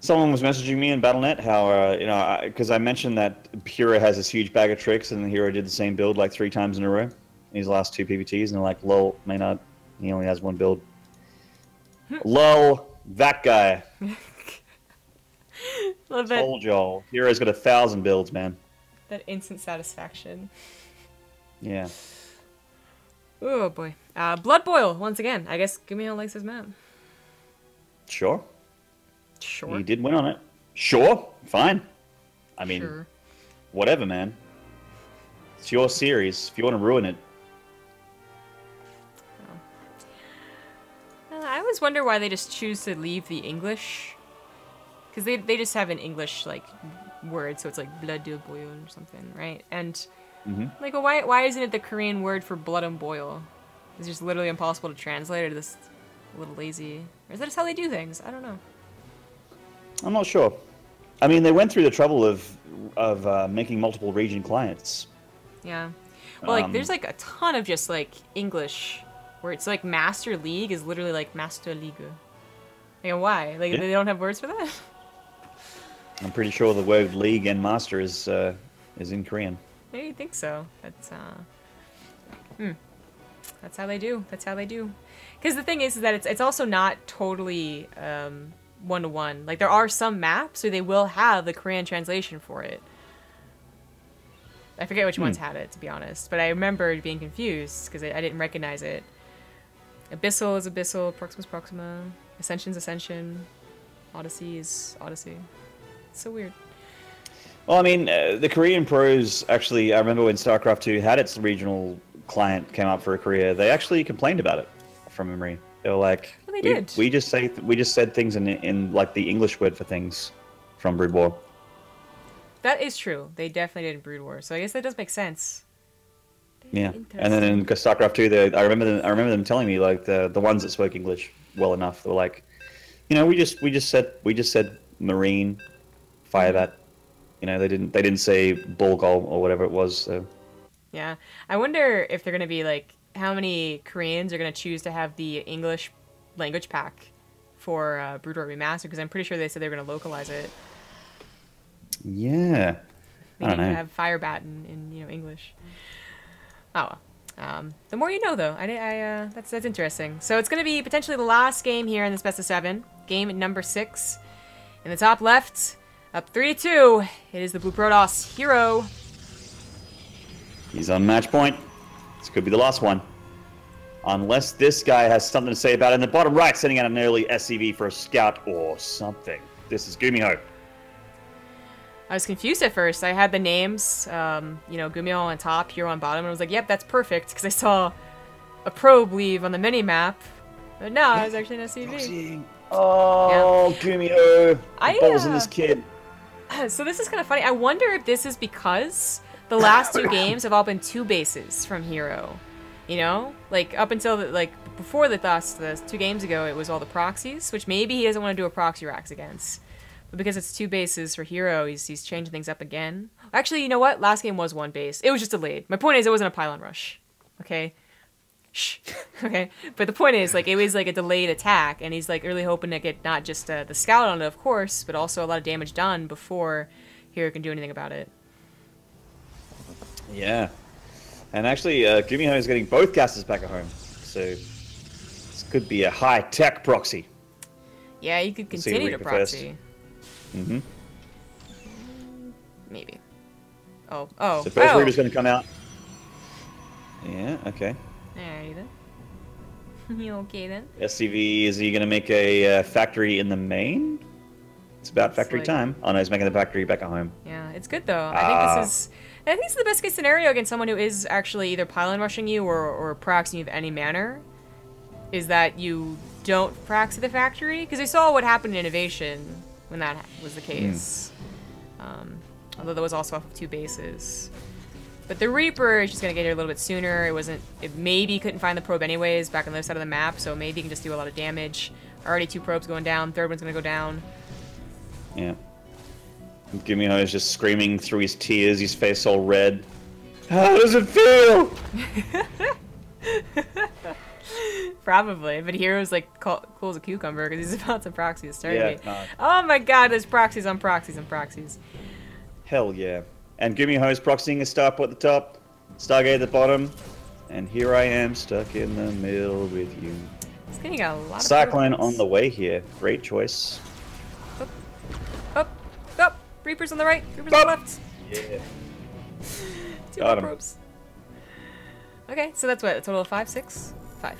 Someone was messaging me in Battle.net how, you know, because I mentioned that herO has this huge bag of tricks, and herO did the same build like 3 times in a row in his last 2 PvTs, and they're like, lol, Maynard, he only has 1 build. Lol, that guy. Love it. Told y'all. herO's got 1,000 builds, man. That instant satisfaction. Yeah. Oh boy. Blood Boil, once again. I guess GuMiho likes his map. Sure. Sure. He did win on it. Sure. Fine. I mean, Sure. whatever, man. It's your series. If you want to ruin it. I always wonder why they just choose to leave the English. Because they just have an English, like, word, so it's like blood de boil or something, right? And, like, well, why isn't it the Korean word for blood and boil? It's just literally impossible to translate, or just a little lazy. Or is that just how they do things? I don't know. I'm not sure. I mean, they went through the trouble of making multiple region clients. Yeah. Well, like, there's, like, a ton of just, like, English, where it's, like, Master League is literally, like, Master League. Like, why? Like, they don't have words for that? I'm pretty sure the word league and master is in Korean. Yeah, you think so. That's, That's how they do. That's how they do. Because the thing is that it's also not totally, one-to-one. Like, there are some maps where they will have the Korean translation for it. I forget which ones had it, to be honest. But I remember being confused because I didn't recognize it. Abyssal is Abyssal, Proxima's Proxima, Ascension's Ascension, Odyssey is Odyssey. It's so weird. Well, I mean, the Korean pros actually, I remember when StarCraft 2 had its regional client came up for Korea, they actually complained about it from memory. They were like, well, they did. We just said things in like the English word for things from Brood War. That is true. They definitely did in Brood War, so I guess that does make sense. Yeah, and then in StarCraft 2, I remember them telling me like the ones that spoke English well enough, they were like, you know, we just said Marine, fire that. You know, they didn't say ball goal or whatever it was. So. Yeah, I wonder if they're gonna be like, how many Koreans are gonna choose to have the English language pack for Brood War Remastered? Because I'm pretty sure they said they were gonna localize it. Yeah, I don't know. Have Firebat in English. Oh well. The more you know, though. That's interesting. So it's gonna be potentially the last game here in this best of 7, game number 6. In the top left, up 3-2. It is the Blue Protoss herO. He's on match point. This could be the last one. Unless this guy has something to say about it. In the bottom right, sending out an early SCV for a scout or something. This is GuMiho. I was confused at first. I had the names, GuMiho on top, herO on bottom, and I was like, yep, that's perfect, because I saw a probe leave on the mini-map. But no, it was actually an SCV. Oh, yeah. GuMiho. Balls in this kid. So this is kind of funny. I wonder if this is because the last 2 games have all been 2 bases from herO. You know? Like, up until, before the 2 games ago, it was all the proxies, which maybe he doesn't want to do a proxy racks against. But because it's 2 bases for herO, he's changing things up again. Actually, you know what? Last game was 1 base. It was just delayed. My point is, it wasn't a pylon rush. Okay? Shh. Okay? But the point is, it was, a delayed attack, and he's, really hoping to get not just the scout on it, of course, but also a lot of damage done before herO can do anything about it. Yeah. And actually, GuMiho is getting both casters back at home. So, this could be a high-tech proxy. Yeah, you could continue to proxy. Mm-hmm. Maybe. Oh. So first Reaper's going to come out. Yeah, okay. Alrighty then. You okay then? SCV, is he going to make a factory in the main? It's about factory time. Oh no, he's making the factory back at home. Yeah, it's good though. I think this is the best case scenario against someone who is actually either pylon rushing you or proxying you of any manner. Is that you don't proxy the factory? Because we saw what happened in Innovation when that was the case. Although that was also off of 2 bases. But the Reaper is just going to get here a little bit sooner. It maybe couldn't find the probe anyways back on the other side of the map, so maybe he can just do a lot of damage. Already 2 probes going down, 3rd one's going to go down. Yeah. GuMiho is just screaming through his tears, his face all red. How does it feel? Probably, but hero's cool as a cucumber because he's about to proxy a Stargate. Yeah, oh my god, there's proxies on proxies on proxies. Hell yeah. And GuMiho is proxying a starport at the top, Stargate at the bottom, and here I am stuck in the middle with you. He's getting a lot of Cyclone on the way here. Great choice. Up. Reaper's on the right, Reaper's on the left. Yeah. 2 more probes. Okay, so that's what, a total of 5, 6? 5.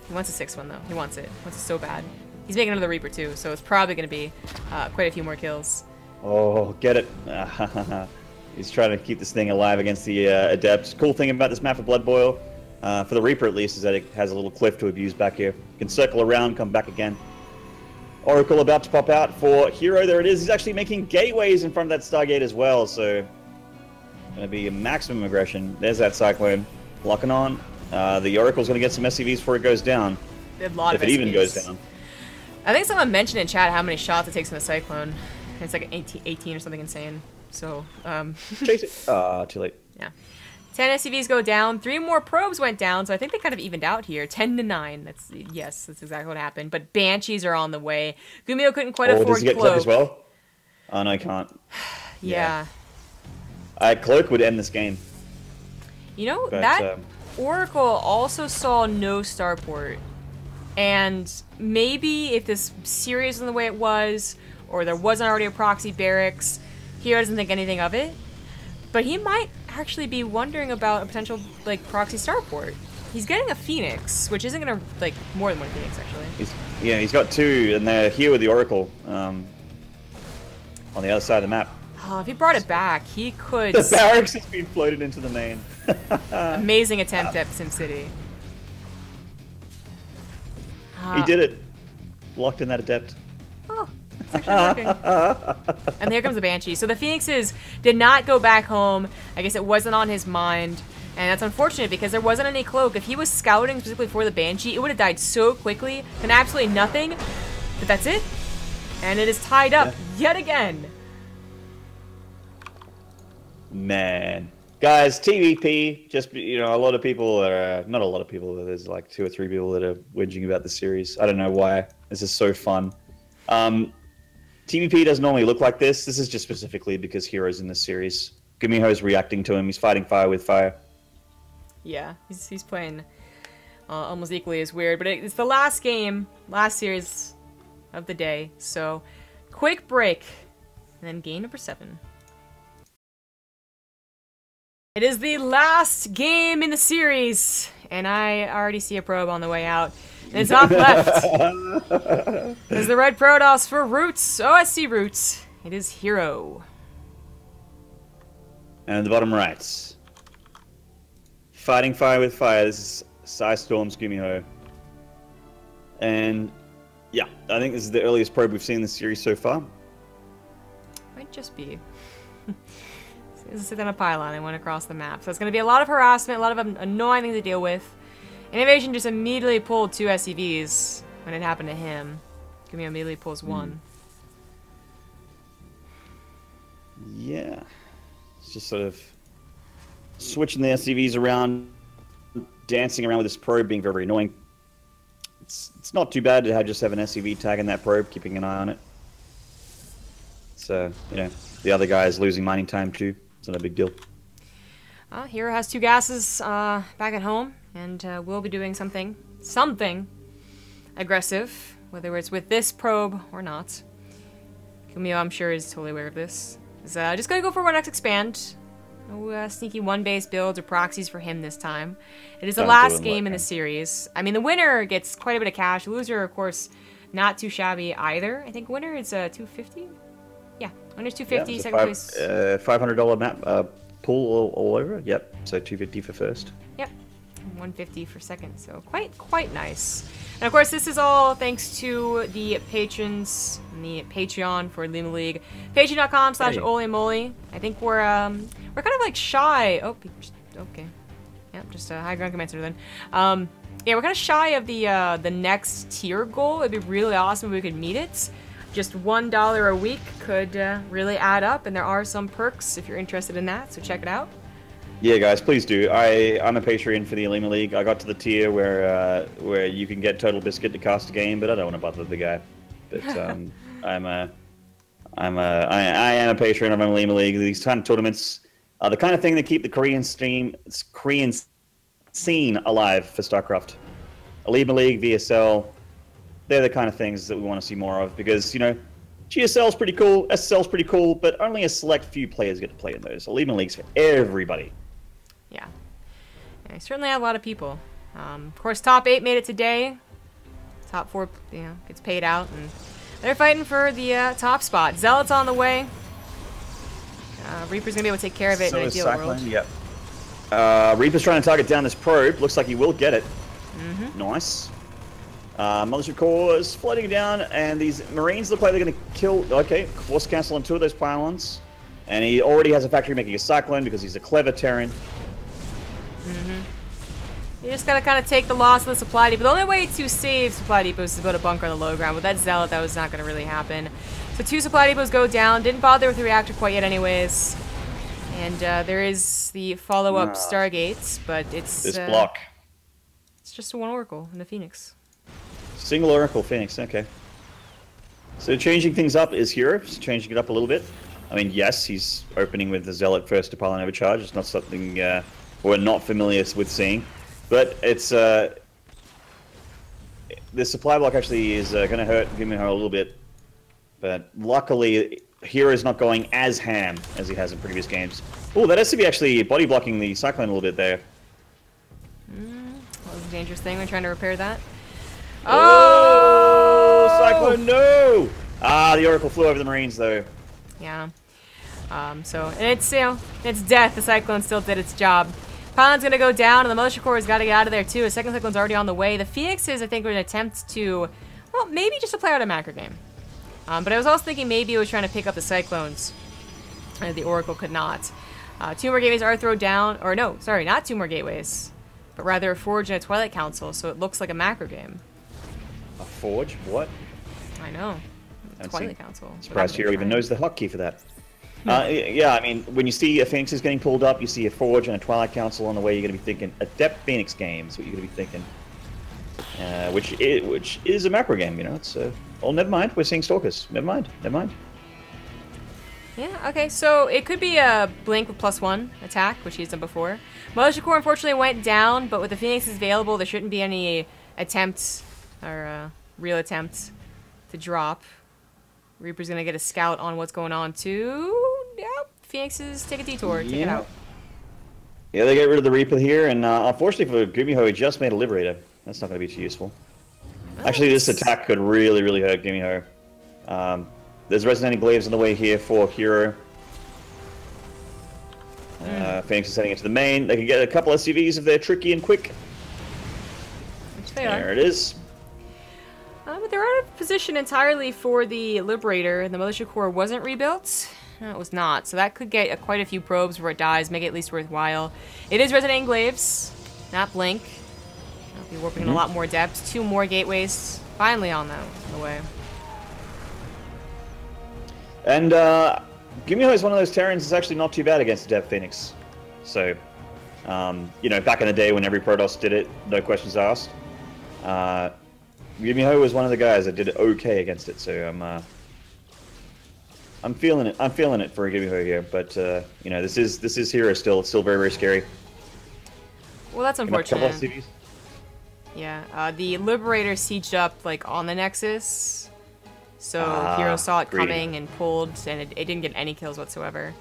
He wants a 6th one though. He wants it. He wants it so bad. He's making another Reaper too, so it's probably going to be quite a few more kills. Oh, get it. He's trying to keep this thing alive against the Adept. Cool thing about this map of Blood Boil, for the Reaper at least, is that it has a little cliff to abuse back here. You can circle around, come back again. Oracle about to pop out for herO. There it is. He's actually making gateways in front of that Stargate as well, so going to be a maximum aggression. There's that Cyclone locking on. The Oracle's going to get some SCVs before it goes down. A lot of SCVs. If it even goes down. I think someone mentioned in chat how many shots it takes in the Cyclone. It's like 18 or something insane. So, Chase it. Too late. Yeah. 10 SCVs go down. 3 more probes went down, so I think they kind of evened out here. 10-9. That's exactly what happened. But Banshees are on the way. GuMiho couldn't quite afford does he get Cloak. Cloak as well? Oh, no, he can't. Yeah. Cloak would end this game. You know, that Oracle also saw no starport. And maybe if this series was the way it was, or there wasn't already a proxy barracks, herO doesn't think anything of it. But he might actually be wondering about a potential, proxy starport. He's getting a Phoenix, which isn't gonna, more than 1 Phoenix, actually. He's got 2, and they're here with the Oracle, on the other side of the map. Oh, if he brought it back, he could... The barracks has been floated into the main. Amazing attempt at SimCity. He did it. Locked in that Adept. Oh, it's actually working. And here comes the Banshee. So the Phoenixes did not go back home. I guess it wasn't on his mind. And that's unfortunate because there wasn't any Cloak. If he was scouting specifically for the Banshee, it would have died so quickly. And absolutely nothing. But that's it. And it is tied up yet again. Man. Guys, TvP, just, a lot of people are, not a lot of people, but there's 2 or 3 people that are whinging about the series. I don't know why. This is so fun. TvP doesn't normally look like this. This is just specifically because herO's in this series. GuMiho's reacting to him. He's fighting fire with fire. Yeah, he's playing almost equally as weird, but it's the last game, last series of the day. So, quick break, and then game number 7. It is the last game in the series, and I already see a probe on the way out. And it's off left. There's the red Protoss for Roots, OSC Roots. It is herO. And the bottom right. Fighting fire with fire. This is Psystorm's GuMiho. And yeah, I think this is the earliest probe we've seen in the series so far. Might just be. sit on a pylon and went across the map. So it's going to be a lot of harassment, a lot of annoying things to deal with. Innovation just immediately pulled 2 SCVs when it happened to him. GuMiho immediately pulls 1. Yeah. It's just sort of switching the SCVs around, dancing around with this probe, being very, very annoying. It's not too bad to just have an SCV tagging that probe, keeping an eye on it. So, you know, the other guy is losing mining time too. It's not a big deal. herO has 2 gases back at home, and we'll be doing something aggressive, whether it's with this probe or not. GuMiho, I'm sure, is totally aware of this. He's just gonna go for one X expand. No sneaky 1-base builds or proxies for him this time. It is the last game in the series. I mean, the winner gets quite a bit of cash. The loser, of course, not too shabby either. I think winner is 250. Yeah, winner's 250. Yeah, second place. $500 map pool all over. Yep. So 250 for first. Yep. 150 for second. So quite nice. And of course, this is all thanks to the patrons and the Patreon for Olimoleague. Patreon.com/Olimoleague. I think we're kind of like shy. Oh, okay. Yep, just a high ground commencer then. Yeah, we're kind of shy of the next tier goal. It'd be really awesome if we could meet it. Just $1 a week could really add up, and there are some perks if you're interested in that. So check it out. Yeah, guys, please do. I'm a Patreon for the Olimoleague. I got to the tier where you can get Total Biscuit to cast a game, but I don't want to bother the guy. But I am a Patreon of Olimoleague. These kind of tournaments are the kind of thing that keep the Korean scene alive for StarCraft. Olimoleague, VSL, they're the kind of things that we want to see more of because, you know, GSL's pretty cool, SSL's pretty cool, but only a select few players get to play in those. Olimoleague's for everybody. Yeah. I certainly had a lot of people. Of course, top 8 made it today. Top 4, you know, gets paid out, and they're fighting for the top spot. Zealot's on the way. Reaper's gonna be able to take care of it in an ideal world. Yep. Reaper's trying to target down this probe. Looks like he will get it. Nice. Mothership Core is floating down, and these Marines look like they're going to kill... Okay, Force Cancel on 2 of those pylons. And he already has a factory making a Cyclone because he's a clever Terran. You just got to kind of take the loss of the supply depot. The only way to save supply depots is to build a bunker on the low ground. With that Zealot, that was not going to really happen. So 2 supply depots go down. Didn't bother with the reactor quite yet anyways. And there is the follow-up Stargates, but it's... This block. It's just a 1 Oracle and a Phoenix. Single Oracle Phoenix, okay. So changing things up is herO. Changing it up a little bit. I mean, yes, he's opening with the Zealot first to pylon overcharge. It's not something we're not familiar with seeing. But it's... the supply block actually is going to hurt GuMiho a little bit. But luckily, herO's not going as ham as he has in previous games. Oh, that SCV actually body blocking the Cyclone a little bit there. That was a dangerous thing when trying to repair that. Oh, Cyclone, no! Ah, the Oracle flew over the Marines, though. Yeah. So, and it's, you know, it's death. The Cyclone still did its job. Pylon's gonna go down, and the Militia Corps has got to get out of there, too. A second Cyclone's already on the way. The Phoenixes, I think, were an attempt to, well, maybe just to play out a macro game. But I was also thinking maybe it was trying to pick up the Cyclones. The Oracle could not. 2 more gateways are thrown down, or no, sorry, not 2 more gateways, but rather a Forge and a Twilight Council, so it looks like a macro game. A Forge? What? I know. Twilight Council. Surprised herO even knows the hotkey for that. Yeah, I mean, when you see a Phoenix is getting pulled up, you see a Forge and a Twilight Council on the way, you're going to be thinking, Adept Phoenix game is what you're going to be thinking. Which is a macro game, you know, it's... oh, never mind, we're seeing Stalkers. Never mind, never mind. Yeah, okay, so it could be a Blink with +1 attack, which he's done before. Militia Corps unfortunately went down, but with the Phoenixes available, there shouldn't be any attempts, or real attempts, to drop. Reaper's gonna get a scout on what's going on too. Yeah, Phoenixes take a detour, check it out. Yeah, they get rid of the Reaper here, and unfortunately for GuMiho, he just made a Liberator. That's not gonna be too useful. Actually, this attack could really, really hurt GuMiho. There's Resonating Glaives on the way here for herO. Phoenix is heading into the main. They can get a couple of SCVs if they're tricky and quick. Which they are. There it is. But they're out of position entirely for the Liberator, and the Militia Corps wasn't rebuilt. No, it was not. So that could get quite a few probes before it dies, make it at least worthwhile. It is resonating glaives, not blink. I'll be warping in a lot more depth. 2 more gateways finally on the way. And GuMiho is one of those Terrans that's actually not too bad against the Depth Phoenix. So, you know, back in the day when every Protoss did it, no questions asked. GuMiho was one of the guys that did it okay against it. So I'm feeling it. I'm feeling it for GuMiho here. But you know, this is herO still. It's still very, very scary. Well, that's unfortunate. Couple of CVs. Yeah, the Liberator sieged up like on the Nexus. So herO saw it coming and pulled, and it didn't get any kills whatsoever.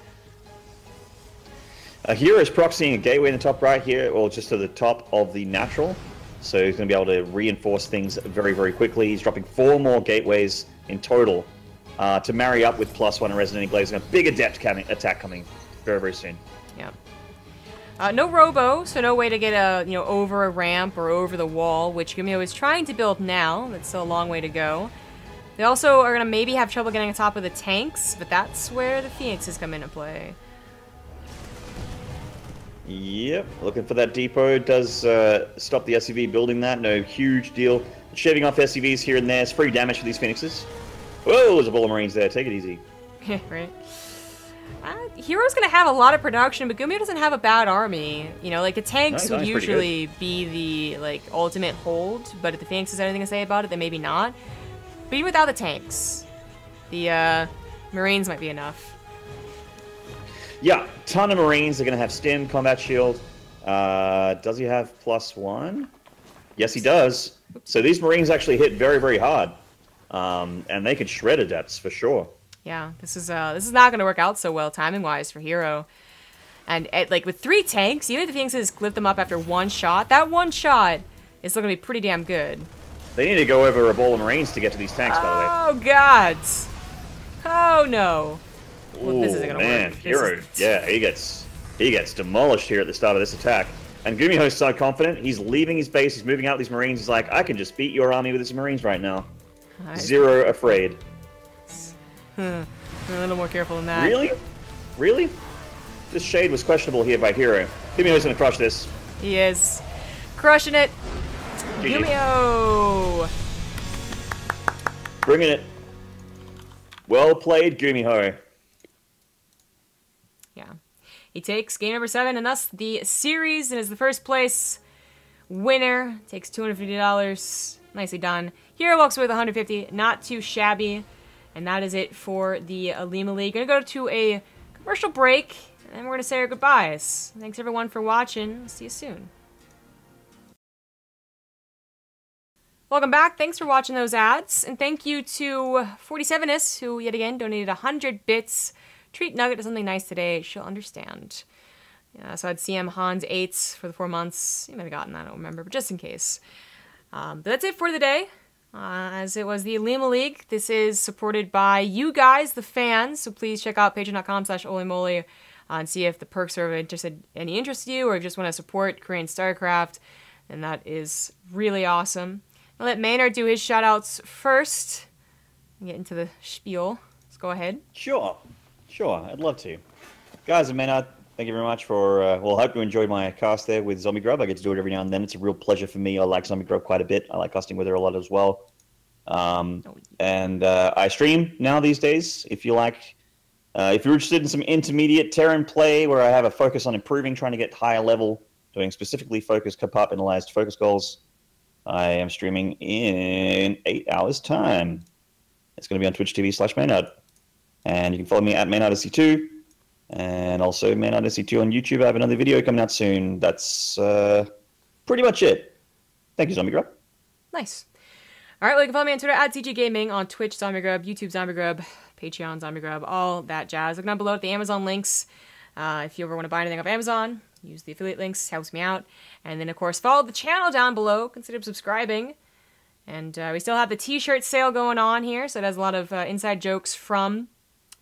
herO is proxying a gateway in the top right here, or just to the top of the natural. So he's going to be able to reinforce things very, very quickly. He's dropping 4 more gateways in total to marry up with +1 and Resonating Glaives, and a big adept attack coming very, very soon. Yeah. No robo, so no way to get over a ramp or over the wall, which GuMiho is trying to build now. That's still a long way to go. They also are going to maybe have trouble getting on top of the tanks, but that's where the Phoenixes come into play. Yep, looking for that depot. Does stop the SCV building that. No huge deal. Shaving off SCVs here and there. It's free damage for these Phoenixes. Whoa, there's a ball of Marines there. Take it easy. Right. herO's going to have a lot of production, but GuMiho doesn't have a bad army. You know, like the tanks would usually be the ultimate hold, but if the Phoenix has anything to say about it, then maybe not. But even without the tanks, the Marines might be enough. Yeah, ton of Marines. They're going to have Stim, Combat Shield. Does he have +1? Yes, he does. So these Marines actually hit very, very hard. And they can shred adepts for sure. Yeah, this is not going to work out so well timing-wise for herO. And like with 3 tanks, even if the Phoenixes clip them up after 1 shot, that 1 shot is still going to be pretty damn good. They need to go over a ball of Marines to get to these tanks, by the way. Oh, God. Oh, no. Well, this isn't going to man, work. herO, yeah, he gets demolished here at the start of this attack. And GuMiho's so confident, he's leaving his base, he's moving out these Marines. He's like, I can just beat your army with these Marines right now. Zero afraid. A little more careful than that. Really? Really? This shade was questionable here by herO. GuMiho's going to crush this. He is. Crushing it. GuMiho! Bringing it. Well played, GuMiho. Yeah. He takes game number 7 and thus the series and is the first place winner. Takes $250. Nicely done. herO walks away with $150. Not too shabby. And that is it for the Olimoleague. Gonna go to a commercial break and then we're gonna say our goodbyes. Thanks everyone for watching. See you soon. Welcome back. Thanks for watching those ads. And thank you to 47is, who yet again donated 100 bits. Treat Nugget to something nice today. She'll understand. Yeah, so I had CM Hans 8s for the 4 months. You might have gotten that, I don't remember, but just in case. But that's it for the day. As it was the Olimoleague. This is supported by you guys, the fans. So please check out patreon.com/Olimoleague and see if the perks are of any interest to you, or if you just want to support Korean StarCraft. And that is really awesome. I'll let Maynard do his shoutouts first and get into the spiel. Let's go ahead. Sure, I'd love to. Guys, and Maynard, thank you very much for, well, I hope you enjoyed my cast there with Zombie Grub. I get to do it every now and then. It's a real pleasure for me. I like Zombie Grub quite a bit. I like casting with her a lot as well. And I stream now these days. If you like, if you're interested in some intermediate Terran play where I have a focus on improving, trying to get higher level, doing specifically focused, compartmentalized focus goals, I am streaming in 8 hours' time. It's going to be on Twitch TV/Maynard. And you can follow me at MaynardSC2. And also MaynardSC2 on YouTube. I have another video coming out soon. That's pretty much it. Thank you, Zombie Grub. Nice. All right, well, you can follow me on Twitter at CG Gaming, on Twitch, Zombie Grub, YouTube, Zombie Grub, Patreon, Zombie Grub, all that jazz. Look down below at the Amazon links. If you ever want to buy anything off Amazon, use the affiliate links. Helps me out. And then, of course, follow the channel down below. Consider subscribing. And we still have the t-shirt sale going on here. So it has a lot of inside jokes from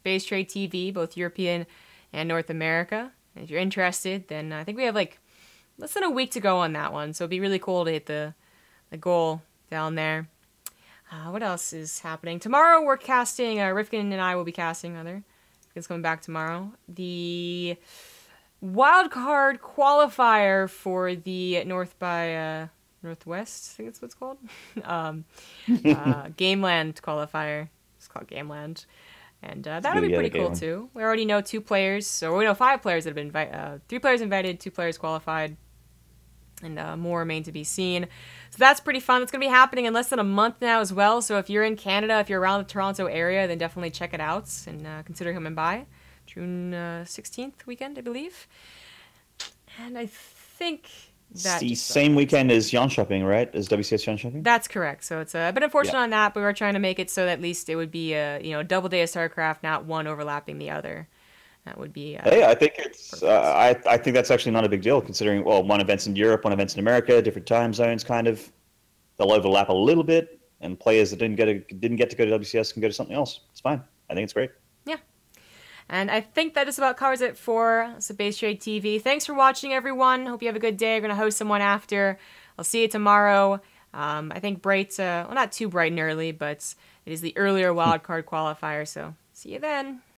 BaseTradeTV, both European and North America. And if you're interested, then I think we have like less than a week to go on that one. So it'd be really cool to hit the goal down there. What else is happening? Tomorrow we're casting, Rifkin and I will be casting, rather. It's coming back tomorrow. The wildcard qualifier for the North by Northwest, I think that's what it's called. Gameland qualifier. It's called Gameland. And that'll be pretty cool, too. We already know 2 players. So we know 5 players that have been invited. 3 players invited, 2 players qualified. And more remain to be seen. So that's pretty fun. It's going to be happening in less than a month now as well. So if you're in Canada, if you're around the Toronto area, then definitely check it out and consider coming by. June 16th weekend, I believe. And I think that's the same weekend as Yawn Shopping, right? As WCS Yawn Shopping? That's correct. So it's a bit unfortunate on that, but we were trying to make it so that at least it would be a double day of StarCraft, not one overlapping the other. That would be. Hey, I think it's. I think that's actually not a big deal, considering one event's in Europe, one event's in America, different time zones, kind of. They'll overlap a little bit, and players that didn't get to go to WCS can go to something else. It's fine. I think it's great. Yeah, and I think that just about covers it for BaseTradeTV. Thanks for watching, everyone. Hope you have a good day. We're gonna host someone after. I'll see you tomorrow. I think bright. Well, not too bright and early, but it is the earlier wildcard qualifier. So see you then.